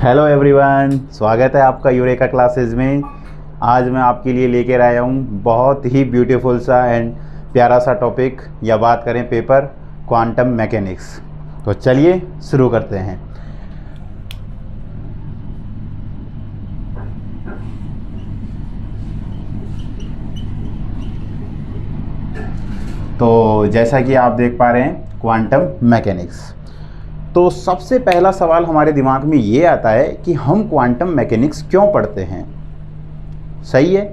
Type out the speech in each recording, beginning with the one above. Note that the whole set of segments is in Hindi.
हेलो एवरीवन, स्वागत है आपका यूरेका क्लासेस में। आज मैं आपके लिए लेकर आया हूँ बहुत ही ब्यूटीफुल सा एंड प्यारा सा टॉपिक, या बात करें पेपर क्वांटम मैकेनिक्स। तो चलिए शुरू करते हैं। तो जैसा कि आप देख पा रहे हैं क्वांटम मैकेनिक्स, तो सबसे पहला सवाल हमारे दिमाग में ये आता है कि हम क्वांटम मैकेनिक्स क्यों पढ़ते हैं। सही है,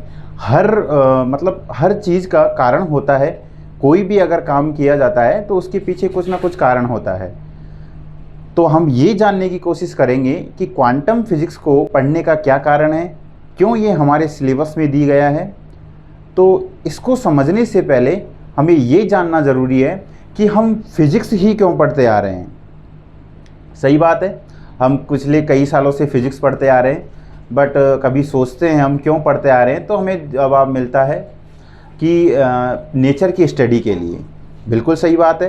मतलब हर चीज़ का कारण होता है। कोई भी अगर काम किया जाता है तो उसके पीछे कुछ ना कुछ कारण होता है। तो हम ये जानने की कोशिश करेंगे कि क्वांटम फिजिक्स को पढ़ने का क्या कारण है, क्यों ये हमारे सिलेबस में दी गया है। तो इसको समझने से पहले हमें ये जानना ज़रूरी है कि हम फिज़िक्स ही क्यों पढ़ते आ रहे हैं। सही बात है, हम पिछले कई सालों से फिज़िक्स पढ़ते आ रहे हैं, बट कभी सोचते हैं हम क्यों पढ़ते आ रहे हैं, तो हमें जवाब मिलता है कि नेचर की स्टडी के लिए। बिल्कुल सही बात है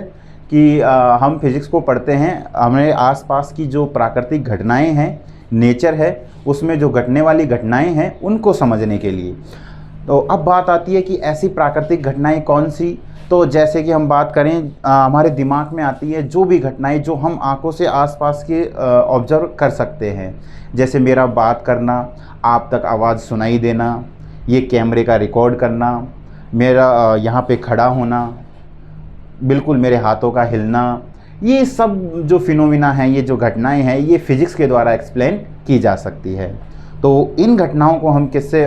कि हम फिज़िक्स को पढ़ते हैं हमारे आसपास की जो प्राकृतिक घटनाएं हैं, नेचर है, उसमें जो घटने वाली घटनाएं हैं उनको समझने के लिए। तो अब बात आती है कि ऐसी प्राकृतिक घटनाएं कौन सी। तो जैसे कि हम बात करें, हमारे दिमाग में आती है जो भी घटनाएं जो हम आंखों से आसपास के ऑब्जर्व कर सकते हैं। जैसे मेरा बात करना, आप तक आवाज़ सुनाई देना, ये कैमरे का रिकॉर्ड करना, मेरा यहाँ पे खड़ा होना, बिल्कुल मेरे हाथों का हिलना, ये सब जो फिनोमिना हैं, ये जो घटनाएं हैं, ये फिज़िक्स के द्वारा एक्सप्लेन की जा सकती है। तो इन घटनाओं को हम किससे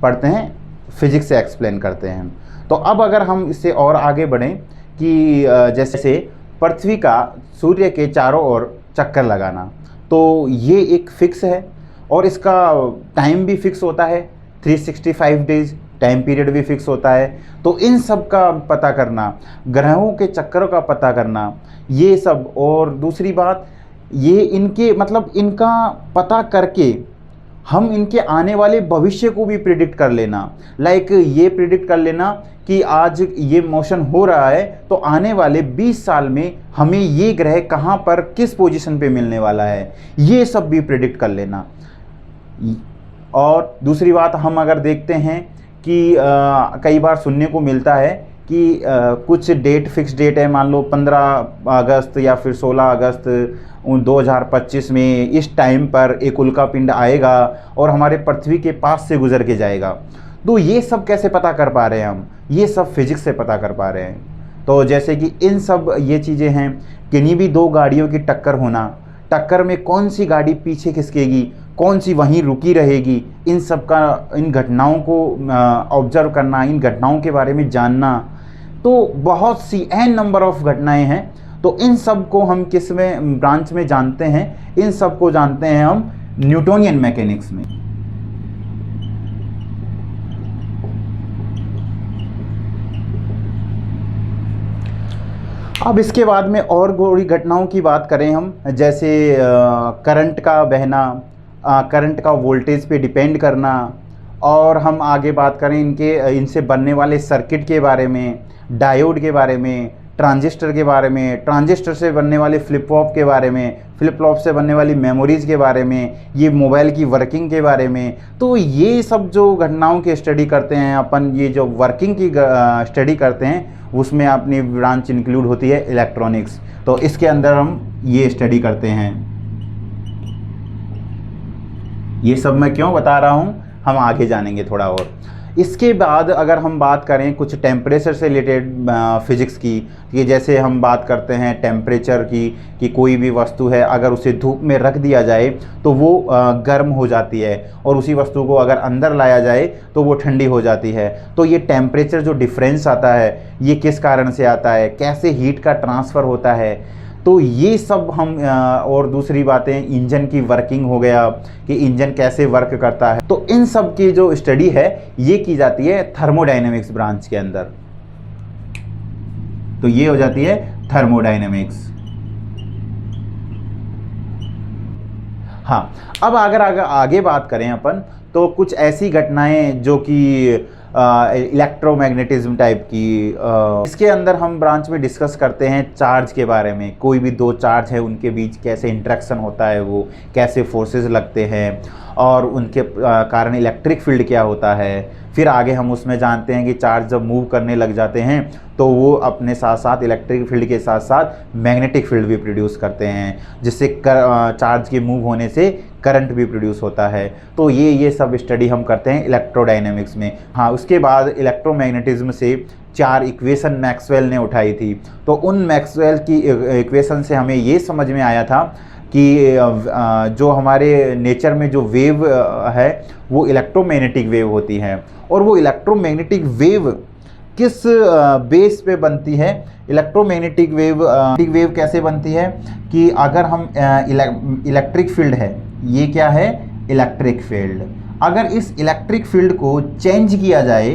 पढ़ते हैं? फिज़िक्स से एक्सप्लेन करते हैं। तो अब अगर हम इससे और आगे बढ़ें कि जैसे पृथ्वी का सूर्य के चारों ओर चक्कर लगाना, तो ये एक फ़िक्स है और इसका टाइम भी फिक्स होता है। 365 डेज़ टाइम पीरियड भी फिक्स होता है। तो इन सब का पता करना, ग्रहों के चक्करों का पता करना, ये सब, और दूसरी बात ये इनके मतलब इनका पता करके हम इनके आने वाले भविष्य को भी प्रिडिक्ट कर लेना। लाइक ये प्रिडिक्ट कर लेना कि आज ये मोशन हो रहा है तो आने वाले 20 साल में हमें ये ग्रह कहाँ पर किस पोजीशन पे मिलने वाला है, ये सब भी प्रिडिक्ट कर लेना। और दूसरी बात, हम अगर देखते हैं कि कई बार सुनने को मिलता है कि कुछ डेट, फिक्स डेट है, मान लो 15 अगस्त या फिर 16 अगस्त 2025 में इस टाइम पर एक उल्कापिंड आएगा और हमारे पृथ्वी के पास से गुजर के जाएगा। तो ये सब कैसे पता कर पा रहे हैं हम? ये सब फिजिक्स से पता कर पा रहे हैं। तो जैसे कि इन सब ये चीज़ें हैं, किन्हीं भी दो गाड़ियों की टक्कर होना, टक्कर में कौन सी गाड़ी पीछे खिसकेगी, कौन सी वहीं रुकी रहेगी, इन सब का, इन घटनाओं को ऑब्जर्व करना, इन घटनाओं के बारे में जानना। तो बहुत सी एन नंबर ऑफ घटनाएं हैं। तो इन सब को हम किस में ब्रांच में जानते हैं? इन सब को जानते हैं हम न्यूटोनियन मैकेनिक्स में। अब इसके बाद में और थोड़ी घटनाओं की बात करें हम, जैसे करंट का बहना, करंट का वोल्टेज पे डिपेंड करना, और हम आगे बात करें इनसे बनने वाले सर्किट के बारे में, डायोड के बारे में, ट्रांजिस्टर के बारे में, ट्रांजिस्टर से बनने वाले फ्लिप फ्लॉप के बारे में, फ्लिप फ्लॉप से बनने वाली मेमोरीज़ के बारे में, ये मोबाइल की वर्किंग के बारे में। तो ये सब जो घटनाओं की स्टडी करते हैं अपन, ये जो वर्किंग की स्टडी करते हैं, उसमें अपनी ब्रांच इंक्लूड होती है इलेक्ट्रॉनिक्स। तो इसके अंदर हम ये स्टडी करते हैं। ये सब मैं क्यों बता रहा हूँ, हम आगे जानेंगे थोड़ा और। इसके बाद अगर हम बात करें कुछ टेम्परेचर से रिलेटेड फिज़िक्स की, ये जैसे हम बात करते हैं टेम्परेचर की, कि कोई भी वस्तु है अगर उसे धूप में रख दिया जाए तो वो गर्म हो जाती है, और उसी वस्तु को अगर अंदर लाया जाए तो वो ठंडी हो जाती है। तो ये टेम्परेचर जो डिफरेंस आता है, ये किस कारण से आता है, कैसे हीट का ट्रांसफ़र होता है, तो ये सब हम और दूसरी बातें, इंजन की वर्किंग हो गया कि इंजन कैसे वर्क करता है। तो इन सब की जो स्टडी है ये की जाती है थर्मोडायनेमिक्स ब्रांच के अंदर। तो ये हो जाती है थर्मोडायनेमिक्स। हाँ, अब अगर आगे बात करें अपन, तो कुछ ऐसी घटनाएं जो कि इलेक्ट्रोमैग्नेटिज्म टाइप की, इसके अंदर हम ब्रांच में डिस्कस करते हैं चार्ज के बारे में। कोई भी दो चार्ज है उनके बीच कैसे इंटरेक्शन होता है, वो कैसे फोर्सेस लगते हैं और उनके कारण इलेक्ट्रिक फील्ड क्या होता है। फिर आगे हम उसमें जानते हैं कि चार्ज जब मूव करने लग जाते हैं तो वो अपने साथ साथ इलेक्ट्रिक फील्ड के साथ साथ मैग्नेटिक फील्ड भी प्रोड्यूस करते हैं, जिससे चार्ज के मूव होने से करंट भी प्रोड्यूस होता है। तो ये सब स्टडी हम करते हैं इलेक्ट्रोडायनेमिक्स में। हाँ, उसके बाद इलेक्ट्रोमैग्नेटिज्म से 4 इक्वेशन मैक्सवेल ने उठाई थी। तो उन मैक्सवेल की इक्वेशन से हमें ये समझ में आया था कि जो हमारे नेचर में जो वेव है वो इलेक्ट्रोमैग्नेटिक वेव होती है, और वो इलेक्ट्रोमैग्नेटिक वेव किस बेस पे बनती है। इलेक्ट्रोमैग्नेटिक वेव कैसे बनती है कि अगर हम इलेक्ट्रिक फील्ड है, ये क्या है, इलेक्ट्रिक फील्ड, अगर इस इलेक्ट्रिक फील्ड को चेंज किया जाए,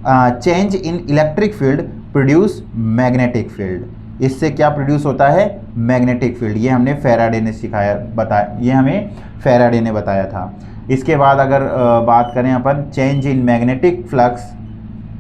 change in electric field produce magnetic field. इससे क्या प्रोड्यूस होता है, मैग्नेटिक फील्ड। ये हमने फैराडे ने ये हमें फैराडे ने बताया था। इसके बाद अगर बात करें अपन चेंज इन मैग्नेटिक फ्लक्स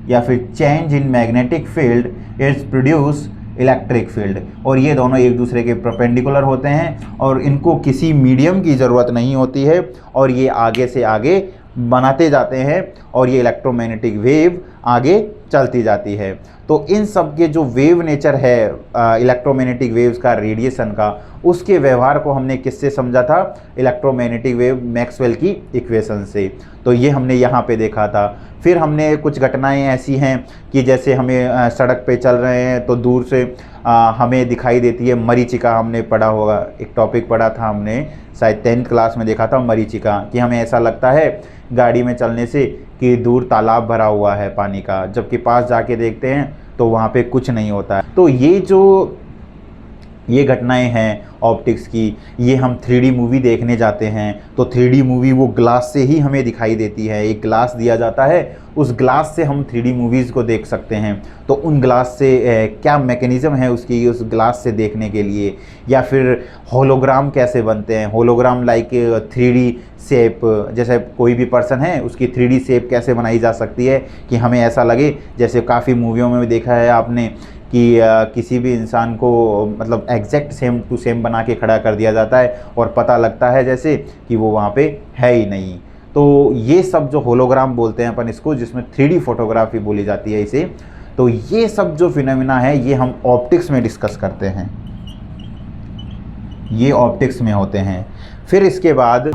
या फिर change in magnetic field, it's produce electric field. और ये दोनों एक दूसरे के परपेंडिकुलर होते हैं और इनको किसी मीडियम की ज़रूरत नहीं होती है, और ये आगे से आगे बनाते जाते हैं और ये इलेक्ट्रोमैग्नेटिक वेव आगे चलती जाती है। तो इन सब के जो वेव नेचर है इलेक्ट्रोमैग्नेटिक वेव्स का, रेडिएशन का, उसके व्यवहार को हमने किससे समझा था, इलेक्ट्रोमैग्नेटिक वेव मैक्सवेल की इक्वेशन से। तो ये हमने यहाँ पे देखा था। फिर हमने कुछ घटनाएं ऐसी हैं कि जैसे हमें सड़क पे चल रहे हैं तो दूर से हमें दिखाई देती है मरीचिका। हमने पढ़ा होगा, एक टॉपिक पढ़ा था हमने, शायद 10th क्लास में देखा था मरीचिका, कि हमें ऐसा लगता है गाड़ी में चलने से कि दूर तालाब भरा हुआ है पानी का, जबकि पास जाके देखते हैं तो वहाँ पे कुछ नहीं होता है। तो ये घटनाएं हैं ऑप्टिक्स की। ये हम 3D मूवी देखने जाते हैं तो 3D मूवी वो ग्लास से ही हमें दिखाई देती है। एक ग्लास दिया जाता है, उस ग्लास से हम 3D मूवीज़ को देख सकते हैं। तो उन ग्लास से क्या मैकेनिज़्म है उसकी, उस ग्लास से देखने के लिए। या फिर होलोग्राम कैसे बनते हैं, होलोग्राम लाइक 3D शेप, जैसे कोई भी पर्सन है उसकी 3D शेप कैसे बनाई जा सकती है कि हमें ऐसा लगे, जैसे काफ़ी मूवियों में देखा है आपने कि किसी भी इंसान को मतलब एग्जैक्ट सेम टू सेम बना के खड़ा कर दिया जाता है और पता लगता है जैसे कि वो वहाँ पे है ही नहीं। तो ये सब जो होलोग्राम बोलते हैं अपन इसको, जिसमें 3D फोटोग्राफी बोली जाती है इसे। तो ये सब जो फिनोमिना है ये हम ऑप्टिक्स में डिस्कस करते हैं, ये ऑप्टिक्स में होते हैं। फिर इसके बाद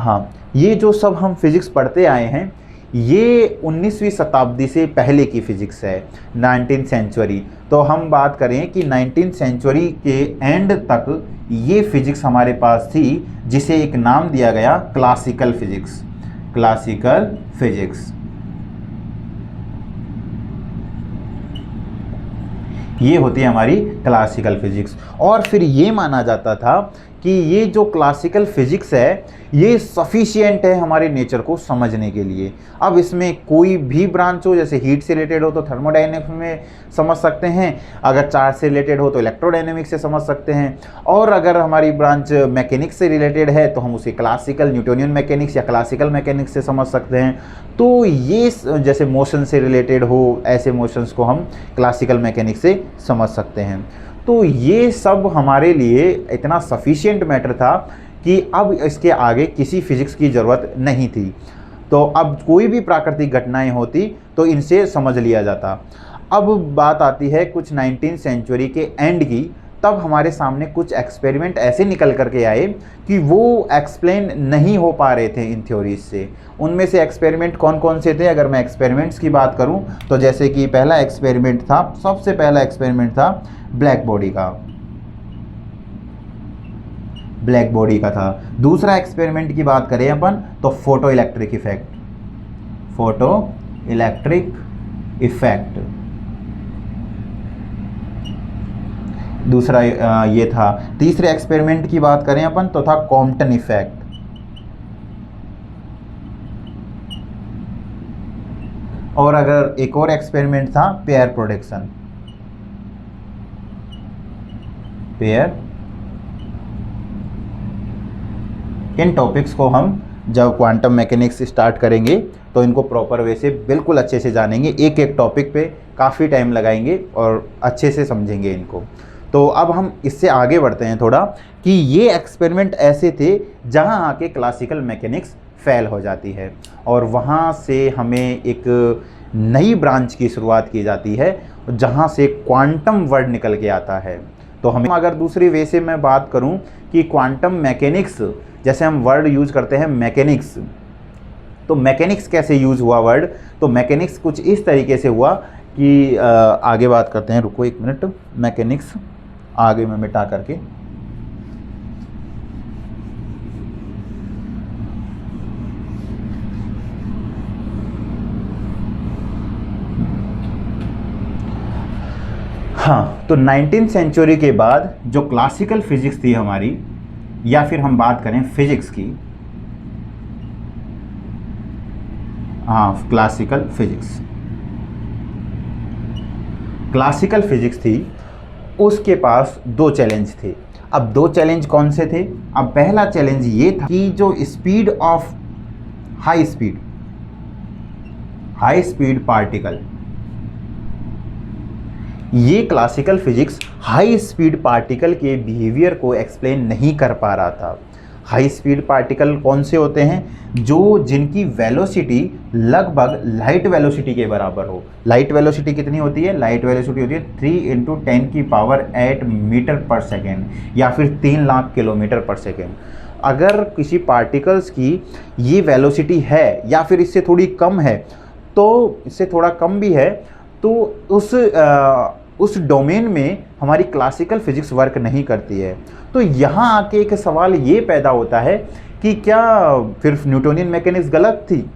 ये जो सब हम फिजिक्स पढ़ते आए हैं ये 19वीं शताब्दी से पहले की फिजिक्स है, 19th सेंचुरी। तो हम बात करें कि 19th सेंचुरी के एंड तक ये फिजिक्स हमारे पास थी, जिसे एक नाम दिया गया क्लासिकल फिजिक्स। क्लासिकल फिजिक्स ये होती है हमारी क्लासिकल फिजिक्स। और फिर ये माना जाता था कि ये जो क्लासिकल फिजिक्स है ये सफिशिएंट है हमारे नेचर को समझने के लिए। अब इसमें कोई भी ब्रांच हो, जैसे हीट से रिलेटेड हो तो थर्मोडायनेमिक्स में समझ सकते हैं, अगर चार्ज से रिलेटेड हो तो इलेक्ट्रोडायनेमिक्स से समझ सकते हैं, और अगर हमारी ब्रांच मैकेनिक्स से रिलेटेड है तो हम उसे क्लासिकल न्यूटोनियन मैकेनिक्स या क्लासिकल मैकेनिक्स से समझ सकते हैं। तो ये जैसे मोशन से रिलेटेड हो, ऐसे मोशंस को हम क्लासिकल मैकेनिक्स से समझ सकते हैं। तो ये सब हमारे लिए इतना सफिशिएंट मैटर था कि अब इसके आगे किसी फिजिक्स की ज़रूरत नहीं थी। तो अब कोई भी प्राकृतिक घटनाएं होती तो इनसे समझ लिया जाता। अब बात आती है कुछ 19th सेंचुरी के एंड की, तब हमारे सामने कुछ एक्सपेरिमेंट ऐसे निकल करके आए कि वो एक्सप्लेन नहीं हो पा रहे थे इन थ्योरीज से। उनमें से एक्सपेरिमेंट कौन कौन से थे, अगर मैं एक्सपेरिमेंट्स की बात करूं तो जैसे कि पहला एक्सपेरिमेंट था, सबसे पहला एक्सपेरिमेंट था ब्लैक बॉडी का था। दूसरा एक्सपेरिमेंट की बात करें अपन तो फोटो इलेक्ट्रिक इफेक्ट दूसरा ये था। तीसरे एक्सपेरिमेंट की बात करें अपन तो था कॉम्पटन इफेक्ट। और अगर एक और एक्सपेरिमेंट था पेयर प्रोडक्शन। इन टॉपिक्स को हम जब क्वांटम मैकेनिक्स स्टार्ट करेंगे तो इनको प्रॉपर वे से बिल्कुल अच्छे से जानेंगे, एक एक टॉपिक पे काफ़ी टाइम लगाएंगे और अच्छे से समझेंगे इनको। तो अब हम इससे आगे बढ़ते हैं थोड़ा कि ये एक्सपेरिमेंट ऐसे थे जहाँ आके क्लासिकल मैकेनिक्स फेल हो जाती है और वहाँ से हमें एक नई ब्रांच की शुरुआत की जाती है जहाँ से क्वांटम वर्ड निकल के आता है। तो हमें अगर दूसरी वे से मैं बात करूँ कि क्वांटम मैकेनिक्स, जैसे हम वर्ड यूज़ करते हैं मैकेनिक्स, तो मैकेनिक्स कैसे यूज़ हुआ वर्ड, तो मैकेनिक्स कुछ इस तरीके से हुआ कि आगे बात करते हैं, रुको एक मिनट, मैकेनिक्स आगे मैं मिटा करके, हाँ, तो 19th सेंचुरी के बाद जो क्लासिकल फिजिक्स थी हमारी, या फिर हम बात करें फिजिक्स की, हाँ क्लासिकल फिजिक्स थी, उसके पास दो चैलेंज थे। अब दो चैलेंज कौन से थे? अब पहला चैलेंज ये था कि जो speed of high speed particle, ये classical physics high speed particle के बिहेवियर को एक्सप्लेन नहीं कर पा रहा था। हाई स्पीड पार्टिकल कौन से होते हैं? जिनकी वेलोसिटी लगभग लाइट वेलोसिटी के बराबर हो। लाइट वेलोसिटी कितनी होती है? लाइट वेलोसिटी होती है 3 × 10⁸ मीटर पर सेकेंड या फिर 3 लाख किलोमीटर पर सेकेंड। अगर किसी पार्टिकल्स की ये वेलोसिटी है या फिर इससे थोड़ी कम है, तो इससे थोड़ा कम भी है, तो उस डोमेन में हमारी क्लासिकल फिजिक्स वर्क नहीं करती है। तो यहाँ आके एक सवाल ये पैदा होता है कि क्या फिर न्यूटोनियन मैकेनिक्स गलत थी?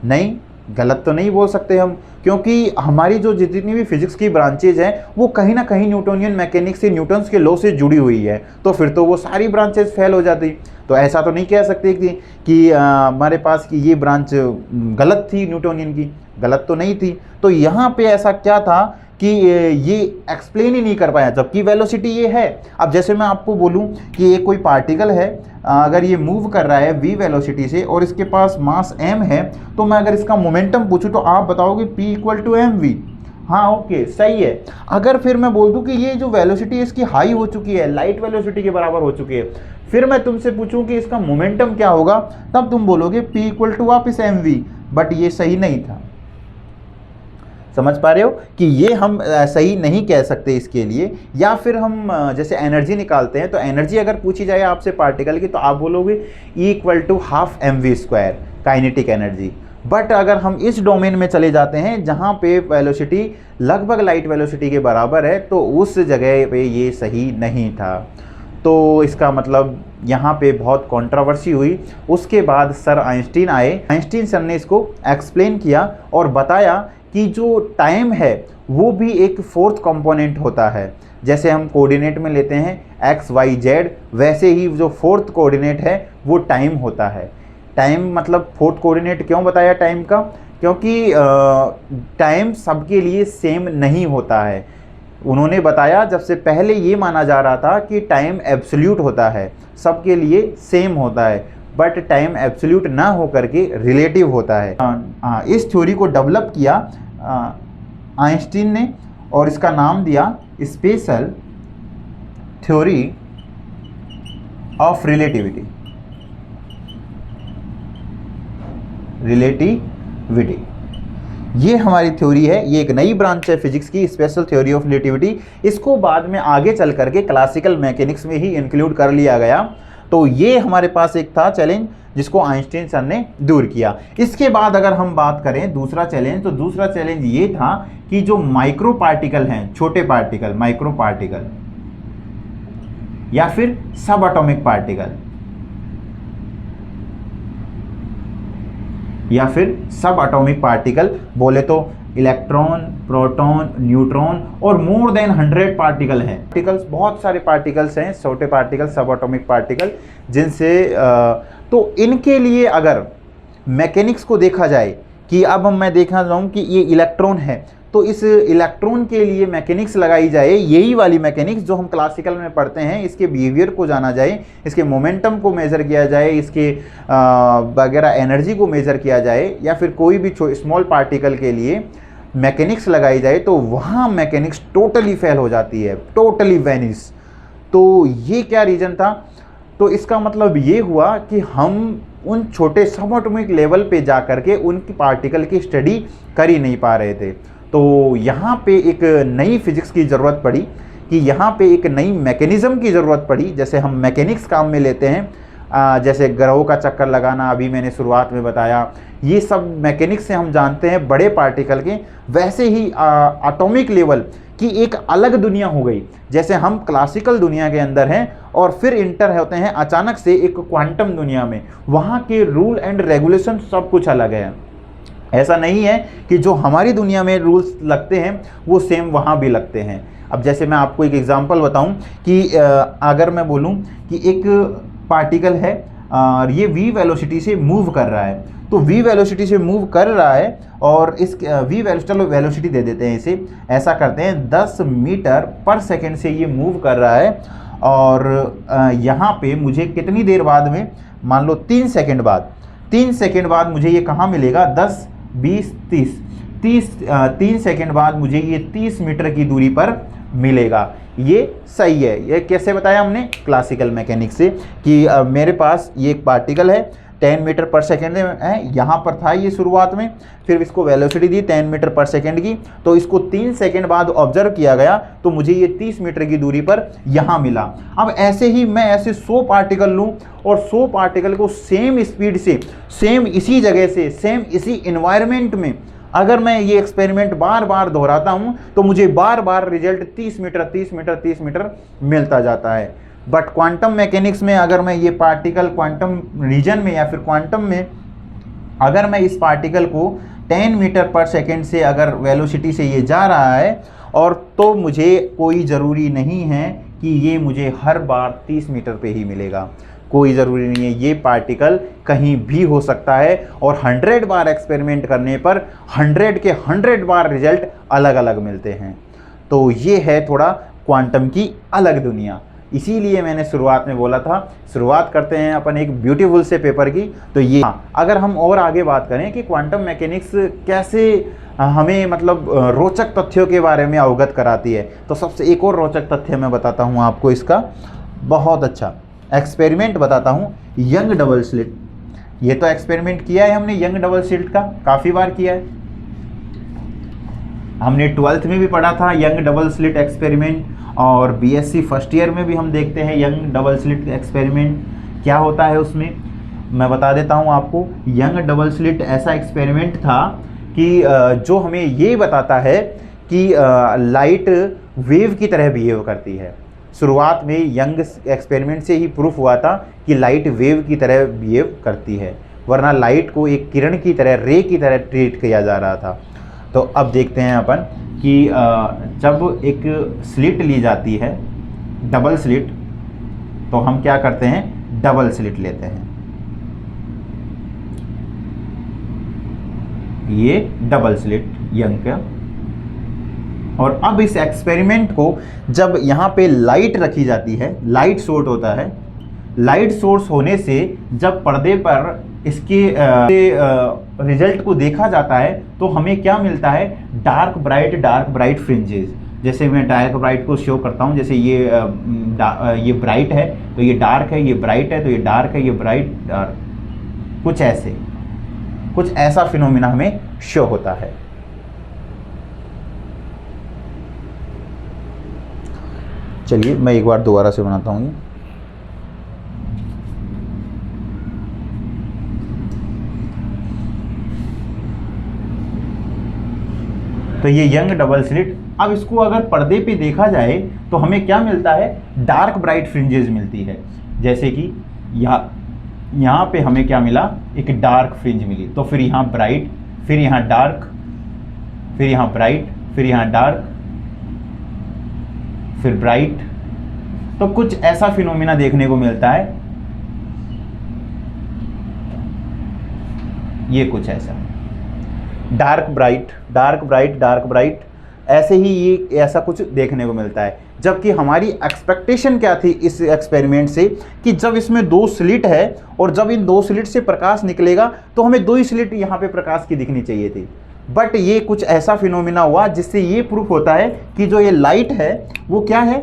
नहीं, गलत तो नहीं बोल सकते हम, क्योंकि हमारी जो जितनी भी फिजिक्स की ब्रांचेज हैं वो कहीं ना कहीं न्यूटोनियन मैकेनिक्स से, न्यूटन्स के लॉ से जुड़ी हुई है, तो फिर तो वो सारी ब्रांचेज फेल हो जाती। तो ऐसा तो नहीं कह सकते कि हमारे पास कि ये ब्रांच गलत थी, न्यूटोनियन की गलत तो नहीं थी। तो यहाँ पे ऐसा क्या था कि ये एक्सप्लेन ही नहीं कर पाया, जबकि वेलोसिटी ये है। अब जैसे मैं आपको बोलूं कि ये कोई पार्टिकल है, अगर ये मूव कर रहा है v वेलोसिटी से और इसके पास मास m है, तो मैं अगर इसका मोमेंटम पूछूं तो आप बताओगे p = mv। हाँ ओके, सही है। अगर फिर मैं बोल दूं कि ये जो वेलोसिटी इसकी हाई हो चुकी है, लाइट वेलोसिटी के बराबर हो चुकी है, फिर मैं तुमसे पूछूं कि इसका मोमेंटम क्या होगा, तब तुम बोलोगे p = वापस mv, बट ये सही नहीं था। समझ पा रहे हो कि ये हम सही नहीं कह सकते इसके लिए। या फिर हम जैसे एनर्जी निकालते हैं, तो एनर्जी अगर पूछी जाए आपसे पार्टिकल की, तो आप बोलोगे E = ½ mv² kinetic energy. But अगर हम इस डोमेन में चले जाते हैं जहाँ पे वेलोसिटी लगभग लाइट वेलोसिटी के बराबर है, तो उस जगह पे ये सही नहीं था। तो इसका मतलब यहाँ पे बहुत कंट्रोवर्सी हुई। उसके बाद सर आइंस्टीन आए। आइंस्टीन सर ने इसको एक्सप्लेन किया और बताया कि जो टाइम है वो भी एक फोर्थ कंपोनेंट होता है। जैसे हम कोऑर्डिनेट में लेते हैं x, y, z, वैसे ही जो फोर्थ कोऑर्डिनेट है वो टाइम होता है। टाइम मतलब फोर्थ कोऑर्डिनेट क्यों बताया टाइम का? क्योंकि टाइम सबके लिए सेम नहीं होता है। उन्होंने बताया जब से पहले ये माना जा रहा था कि टाइम एब्सोल्यूट होता है, सबके लिए सेम होता है, बट टाइम एब्सोल्यूट ना होकर के रिलेटिव होता है। इस थ्योरी को डेवलप किया आइंस्टीन ने और इसका नाम दिया स्पेशल थ्योरी ऑफ रिलेटिविटी। ये हमारी थ्योरी है, ये एक नई ब्रांच है फिजिक्स की, स्पेशल थ्योरी ऑफ रिलेटिविटी। इसको बाद में आगे चल करके क्लासिकल मैकेनिक्स में ही इंक्लूड कर लिया गया। तो ये हमारे पास एक था चैलेंज जिसको आइंस्टीन सर ने दूर किया। इसके बाद अगर हम बात करें दूसरा चैलेंज, तो दूसरा चैलेंज ये था कि जो माइक्रो पार्टिकल हैं, छोटे पार्टिकल, माइक्रो पार्टिकल या फिर सब एटॉमिक पार्टिकल, या फिर सब एटॉमिक पार्टिकल बोले तो इलेक्ट्रॉन, प्रोटॉन, न्यूट्रॉन और मोर देन 100 पार्टिकल हैं। पार्टिकल्स, बहुत सारे पार्टिकल्स हैं, छोटे पार्टिकल, सब एटॉमिक पार्टिकल, जिनसे तो इनके लिए अगर मैकेनिक्स को देखा जाए कि अब मैं देखना चाहूँ कि ये इलेक्ट्रॉन है, तो इस इलेक्ट्रॉन के लिए मैकेनिक्स लगाई जाए, यही वाली मैकेनिक्स जो हम क्लासिकल में पढ़ते हैं, इसके बिहेवियर को जाना जाए, इसके मोमेंटम को मेज़र किया जाए, इसके वगैरह एनर्जी को मेज़र किया जाए, या फिर कोई भी स्मॉल पार्टिकल के लिए मैकेनिक्स लगाई जाए, तो वहाँ मैकेनिक्स टोटली फेल हो जाती है, टोटली वैनिश। तो ये क्या रीज़न था? तो इसका मतलब ये हुआ कि हम उन छोटे सब एटॉमिक लेवल पे जा कर के उनकी पार्टिकल की स्टडी कर ही नहीं पा रहे थे। तो यहाँ पे एक नई फिजिक्स की ज़रूरत पड़ी, कि यहाँ पे एक नई मैकेनिज़्म की ज़रूरत पड़ी। जैसे हम मैकेनिक्स काम में लेते हैं, जैसे ग्रहों का चक्कर लगाना अभी मैंने शुरुआत में बताया, ये सब मैकेनिक्स से हम जानते हैं बड़े पार्टिकल के। वैसे ही एटॉमिक लेवल की एक अलग दुनिया हो गई। जैसे हम क्लासिकल दुनिया के अंदर हैं और फिर इंटर होते हैं अचानक से एक क्वांटम दुनिया में, वहाँ के रूल एंड रेगुलेशन सब कुछ अलग है। ऐसा नहीं है कि जो हमारी दुनिया में रूल्स लगते हैं वो सेम वहाँ भी लगते हैं। अब जैसे मैं आपको एक एग्जांपल बताऊं कि अगर मैं बोलूं कि एक पार्टिकल है और ये v वेलोसिटी से मूव कर रहा है, तो v वेलोसिटी से मूव कर रहा है और इस चलो वेलोसिटी दे देते हैं इसे, ऐसा करते हैं 10 मीटर पर सेकेंड से ये मूव कर रहा है। और यहाँ पे मुझे कितनी देर बाद में, मान लो 3 सेकेंड बाद, 3 सेकेंड बाद मुझे ये कहाँ मिलेगा? 10, 20, 30, 3 सेकेंड बाद मुझे ये 30 मीटर की दूरी पर मिलेगा। ये सही है। ये कैसे बताया हमने? क्लासिकल मैकेनिक्स से, कि मेरे पास ये एक पार्टिकल है 10 मीटर पर सेकेंड है, यहाँ पर था ये शुरुआत में, फिर इसको वेलोसिटी दी 10 मीटर पर सेकेंड की, तो इसको 3 सेकेंड बाद ऑब्जर्व किया गया, तो मुझे ये 30 मीटर की दूरी पर यहाँ मिला। अब ऐसे ही मैं ऐसे 100 पार्टिकल लूँ और 100 पार्टिकल को सेम स्पीड से, सेम इसी जगह से, सेम इसी इन्वायरमेंट में अगर मैं ये एक्सपेरिमेंट बार बार दोहराता हूँ, तो मुझे बार बार रिजल्ट 30 मीटर 30 मीटर 30 मीटर मिलता जाता है। बट क्वांटम मैकेनिक्स में अगर मैं ये पार्टिकल क्वांटम रीजन में या फिर क्वांटम में अगर मैं इस पार्टिकल को 10 मीटर पर सेकेंड से अगर वेलोसिटी से ये जा रहा है, और तो मुझे कोई ज़रूरी नहीं है कि ये मुझे हर बार 30 मीटर पे ही मिलेगा। कोई ज़रूरी नहीं है, ये पार्टिकल कहीं भी हो सकता है और 100 बार एक्सपेरिमेंट करने पर 100 के 100 बार रिजल्ट अलग अलग मिलते हैं। तो ये है थोड़ा क्वांटम की अलग दुनिया। इसीलिए मैंने शुरुआत में बोला था, शुरुआत करते हैं अपन एक ब्यूटीफुल से पेपर की। तो ये अगर हम और आगे बात करें कि क्वांटम मैकेनिक्स कैसे हमें मतलब रोचक तथ्यों के बारे में अवगत कराती है, तो सबसे एक और रोचक तथ्य मैं बताता हूँ आपको, इसका बहुत अच्छा एक्सपेरिमेंट बताता हूँ। यंग डबल स्लिट, ये तो एक्सपेरिमेंट किया है हमने यंग डबल स्लिट का, काफ़ी बार किया है। हमने 12th में भी पढ़ा था यंग डबल स्लिट एक्सपेरिमेंट, और बीएससी फर्स्ट ईयर में भी हम देखते हैं यंग डबल स्लिट एक्सपेरिमेंट क्या होता है उसमें। मैं बता देता हूँ आपको। यंग डबल स्लिट ऐसा एक्सपेरिमेंट था कि जो हमें ये बताता है कि लाइट वेव की तरह बिहेव करती है। शुरुआत में यंग एक्सपेरिमेंट से ही प्रूफ हुआ था कि लाइट वेव की तरह बिहेव करती है, वरना लाइट को एक किरण की तरह, रे की तरह ट्रीट किया जा रहा था। तो अब देखते हैं अपन कि जब एक स्लिट ली जाती है, डबल स्लिट, तो हम क्या करते हैं? डबल स्लिट लेते हैं। ये डबल स्लिट यंग का। और अब इस एक्सपेरिमेंट को जब यहाँ पे लाइट रखी जाती है, लाइट सोर्स होता है, लाइट सोर्स होने से जब पर्दे पर इसके रिजल्ट को देखा जाता है, तो हमें क्या मिलता है? Dark bright fringes. जैसे मैं डार्क ब्राइट को शो करता हूँ, जैसे ये ब्राइट है तो ये डार्क है, ये ब्राइट है तो ये डार्क है, ये ब्राइट डार्क, कुछ ऐसा फिनोमिना हमें शो होता है। चलिए मैं एक बार दोबारा से बनाता हूँ। तो ये यंग डबल स्लिट, अब इसको अगर पर्दे पे देखा जाए तो हमें क्या मिलता है? डार्क ब्राइट फ्रिंजेस मिलती है। जैसे कि यहाँ पे हमें क्या मिला? एक डार्क फ्रिंज मिली। तो फिर यहाँ ब्राइट, फिर यहाँ डार्क, फिर यहाँ ब्राइट, फिर यहाँ डार्क, फिर ब्राइट। तो कुछ ऐसा फिनोमिना देखने को मिलता है, ये कुछ ऐसा। Dark bright, dark bright, dark bright, ऐसे ही ये ऐसा कुछ देखने को मिलता है। जबकि हमारी एक्सपेक्टेशन क्या थी इस एक्सपेरिमेंट से कि जब इसमें दो स्लिट है और जब इन दो स्लिट से प्रकाश निकलेगा तो हमें दो ही स्लिट यहाँ पे प्रकाश की दिखनी चाहिए थी। बट ये कुछ ऐसा फिनोमिना हुआ जिससे ये प्रूफ होता है कि जो ये लाइट है वो क्या है,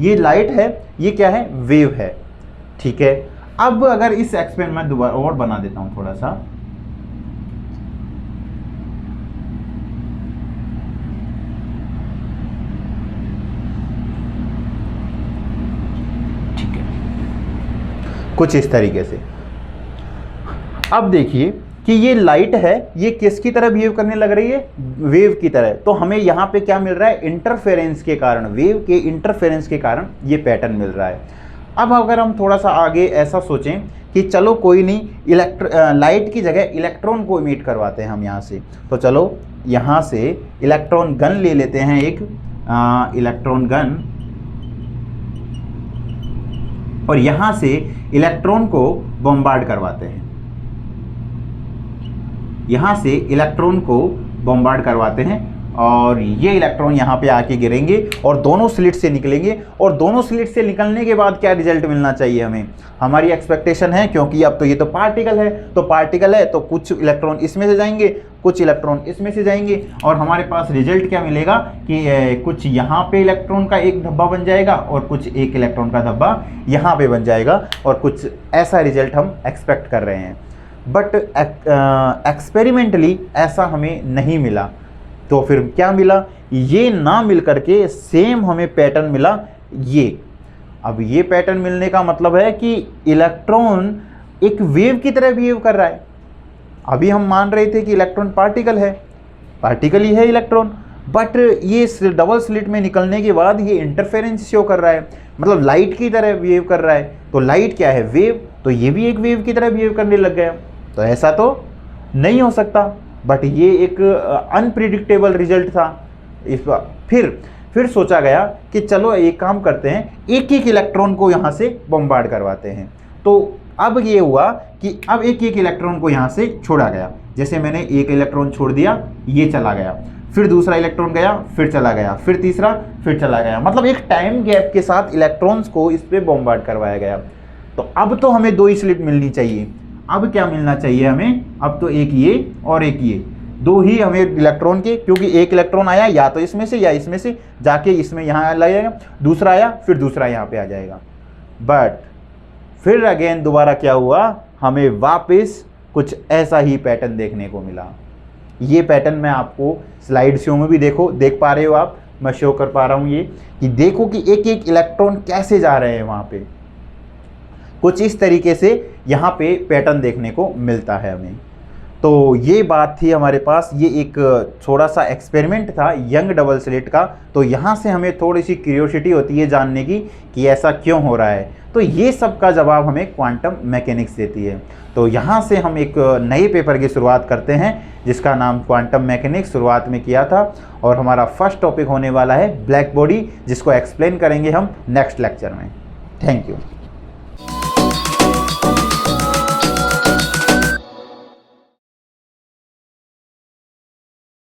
ये लाइट है, ये क्या है, वेव है। ठीक है, अब अगर इस एक्सपेरिमेंट दोबारा और बना देता हूं थोड़ा सा, ठीक है, कुछ इस तरीके से। अब देखिए कि ये लाइट है, ये किसकी तरह बिहेव करने लग रही है, वेव की तरह। तो हमें यहाँ पे क्या मिल रहा है, इंटरफेरेंस के कारण, वेव के इंटरफेरेंस के कारण ये पैटर्न मिल रहा है। अब अगर हम थोड़ा सा आगे ऐसा सोचें कि चलो कोई नहीं, लाइट की जगह इलेक्ट्रॉन को इमिट करवाते हैं हम यहाँ से, तो चलो यहाँ से इलेक्ट्रॉन गन ले लेते हैं, एक इलेक्ट्रॉन गन, और यहाँ से इलेक्ट्रॉन को बॉम्बार्ड करवाते हैं, यहाँ से इलेक्ट्रॉन को बॉम्बार्ड करवाते हैं और ये इलेक्ट्रॉन यहाँ पे आके गिरेंगे और दोनों स्लिट से निकलेंगे। और दोनों स्लिट से निकलने के बाद क्या रिजल्ट मिलना चाहिए हमें, हमारी एक्सपेक्टेशन है, क्योंकि अब तो ये तो पार्टिकल है, तो पार्टिकल है तो कुछ इलेक्ट्रॉन इसमें से जाएंगे, कुछ इलेक्ट्रॉन इसमें से जाएंगे, और हमारे पास रिजल्ट क्या मिलेगा कि कुछ यहाँ पे इलेक्ट्रॉन का एक धब्बा बन जाएगा और कुछ एक इलेक्ट्रॉन का धब्बा यहाँ पे बन जाएगा, और कुछ ऐसा रिजल्ट हम एक्सपेक्ट कर रहे हैं। बट एक्सपेरिमेंटली ऐसा हमें नहीं मिला। तो फिर क्या मिला, ये ना मिल करके सेम हमें पैटर्न मिला ये। अब ये पैटर्न मिलने का मतलब है कि इलेक्ट्रॉन एक वेव की तरह बिहेव कर रहा है। अभी हम मान रहे थे कि इलेक्ट्रॉन पार्टिकल है, पार्टिकल ही है इलेक्ट्रॉन, बट ये डबल स्लिट में निकलने के बाद ये इंटरफेरेंस शो कर रहा है, मतलब लाइट की तरह बिहेव कर रहा है। तो लाइट क्या है, वेव, तो ये भी एक वेव की तरह बिहेव करने लग गया। तो ऐसा तो नहीं हो सकता, बट ये एक अनप्रिडिक्टेबल रिजल्ट था। इस बार फिर सोचा गया कि चलो एक काम करते हैं, एक एक इलेक्ट्रॉन को यहाँ से बॉम्बार्ड करवाते हैं। तो अब ये हुआ कि अब एक एक इलेक्ट्रॉन को यहाँ से छोड़ा गया। जैसे मैंने एक इलेक्ट्रॉन छोड़ दिया, ये चला गया, फिर दूसरा इलेक्ट्रॉन गया, फिर चला गया, फिर तीसरा, फिर चला गया, मतलब एक टाइम गैप के साथ इलेक्ट्रॉन्स को इस पर बॉम्बार्ड करवाया गया। तो अब तो हमें दो ही स्लिट मिलनी चाहिए। अब क्या मिलना चाहिए हमें, अब तो एक ये और एक ये, दो ही हमें इलेक्ट्रॉन के, क्योंकि एक इलेक्ट्रॉन आया या तो इसमें से या इसमें से जाके इसमें यहाँ लगेगा, दूसरा आया फिर दूसरा यहाँ पे आ जाएगा। बट फिर अगेन दोबारा क्या हुआ, हमें वापस कुछ ऐसा ही पैटर्न देखने को मिला। ये पैटर्न मैं आपको स्लाइड शो में भी देख पा रहे हो आप, मैं शो कर पा रहा हूँ ये, कि देखो कि एक एक इलेक्ट्रॉन कैसे जा रहे हैं वहाँ पे। कुछ इस तरीके से यहाँ पे पैटर्न देखने को मिलता है हमें। तो ये बात थी हमारे पास, ये एक थोड़ा सा एक्सपेरिमेंट था यंग डबल स्लिट का। तो यहाँ से हमें थोड़ी सी क्यूरियोसिटी होती है जानने की कि ऐसा क्यों हो रहा है। तो ये सब का जवाब हमें क्वांटम मैकेनिक्स देती है। तो यहाँ से हम एक नए पेपर की शुरुआत करते हैं जिसका नाम क्वांटम मैकेनिक्स शुरुआत में किया था, और हमारा फर्स्ट टॉपिक होने वाला है ब्लैक बॉडी, जिसको एक्सप्लेन करेंगे हम नेक्स्ट लेक्चर में। Thank you.